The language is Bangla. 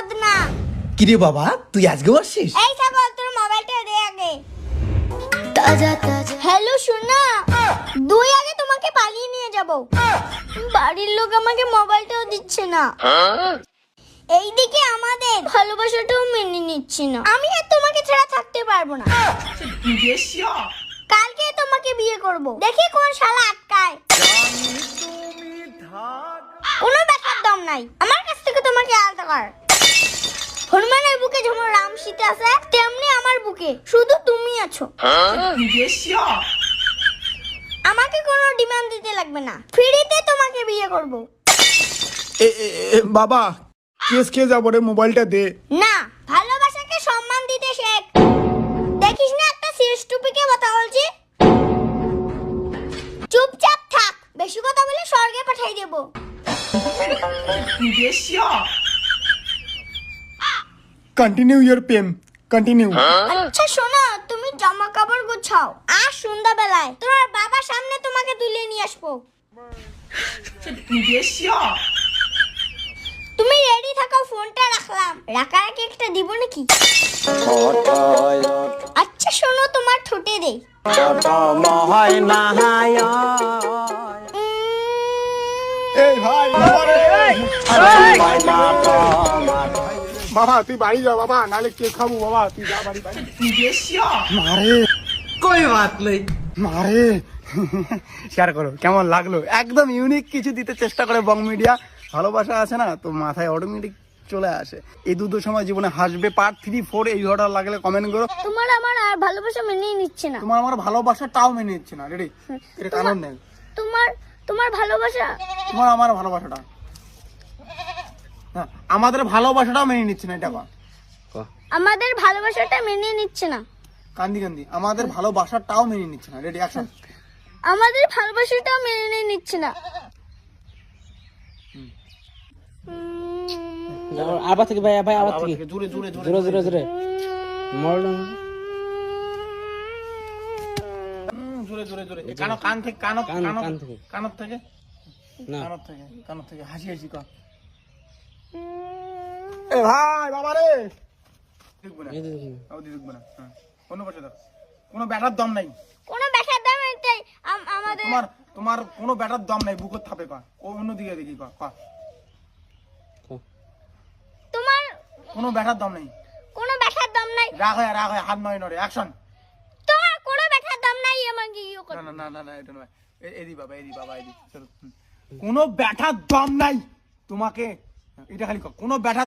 বদনা। কি রে বাবা, তুই আজকে আসছিস? এই ছাগল, তোর মোবাইলটা দে আগে। তাজা তাজা। হ্যালো সোনা, দুই আগে তোমাকে পালিয়ে নিয়ে যাব। বাড়ির লোক আমাকে মোবাইলটাও দিচ্ছে না। এইদিকে আমাদের ভালোবাসাটাও মেনে নিচ্ছে না। আমি আর তোমাকে ছাড়া থাকতে পারবো না। কালকে তোমাকে বিয়ে করব, দেখি কোন শালা আটকায়। কোনো ব্যাপার দম নাই আমার কাছ থেকে তোমাকে আলাদা কর। হনুমানের বুকে যেমন রাম সীতা আছে, তেমনি আমার বুকে শুধু তুমি আছো। আমাকে কোনো ডিমান্ড দিতে লাগবে না, ফ্রিতে তোমাকে বিয়ে করব। বাবা কেস খেয়ে যাবো রে, মোবাইলটা দে। না, ভালোবাসাকে সম্মান দিতে শেখ। দেখিস না একটা শেষ টুপিকে কথা বলছি। চুপচাপ থাক, বেশি কথা বলে স্বর্গে পাঠাই দেব। Continue your pain, continue. আচ্ছা শোনো, তুমি জামা কাপড় গুছাও, আর সন্ধ্যাবেলায় তোমার বাবার সামনে তোমাকে তুলে নিয়ে আসবো। তুমি রেডি থাকো, ফোনটা রাখলাম। রাখারাখি একটা দিব নাকি? আচ্ছা শোনো, তোমার ঠোঁটে দে। এই ভাই বাবা তুই বাড়ি যা বাবা, নাহলে কে খাবো বাবা, তুই যা বাড়ি। মারে কই বাত নেই। মারে শেয়ার করো কেমন লাগলো, একদম ইউনিক কিছু দিতে চেষ্টা করে বং মিডিয়া। ভালোবাসা আছে না তো মাথায় অটোমেটিক চলে আসে। এই দুটো সময় জীবনে হাসবে। পার্ট 3, 4 এই ভিডিওটা লাগলে কমেন্ট করো। তোমার আমার আর ভালোবাসা মেনেই নিচ্ছে না। তোমার আমার ভালোবাসাটাও মেনে নিচ্ছে না। রেডি, এর কারণ নেই। তোমার ভালোবাসা, তোমার আমার ভালোবাসাটা, হ্যাঁ আমাদের ভালোবাসাটাও মেনে নিচ্ছে না। এটা আমাদের ভালোবাসাটা মেনে নিচ্ছে না। কান্দি কান্দি আমাদের ভালোবাসাটাও মেনে নিচ্ছে না। Ready, action. আমাদের ভালোবাসাটাও মেনে নিচ্ছে না। আবার থেকে ভাই ভাই আবার থেকে জোরে জোরে জোরে জোরে জোরে মরলাম জোরে জোরে জোরে। কানো কান থেকে কানো কানো কান থেকে কানত থেকে না কানত থেকে হাসি হাসি কর। এ ভাই বাবা রে, দেখব না আউদি দেখব না। হ্যাঁ কোনো বসে দাও, কোনো ব্যাটার দম নাই। কোনো ব্যাটার দাম নাই আমাদের। তোমার কোনো ব্যাটার দম নাই, বুকত থাপে কর। ও অন্যদিকে দেখি কর কর। তোমার কোনো ব্যাটার দম নাই, কোনো ব্যাটার দাম নাই। রাগ হয় হাত নয় নড়ে। অ্যাকশন। তোমার কোনো ব্যাটার দাম নাই আমাকে ইয়ে কর। না না না না এটা নয়। এদি বাবা এদি চলো। কোনো ব্যাটার দম নাই তোমাকে, এটা খালি কর। কোনো ব্যাটার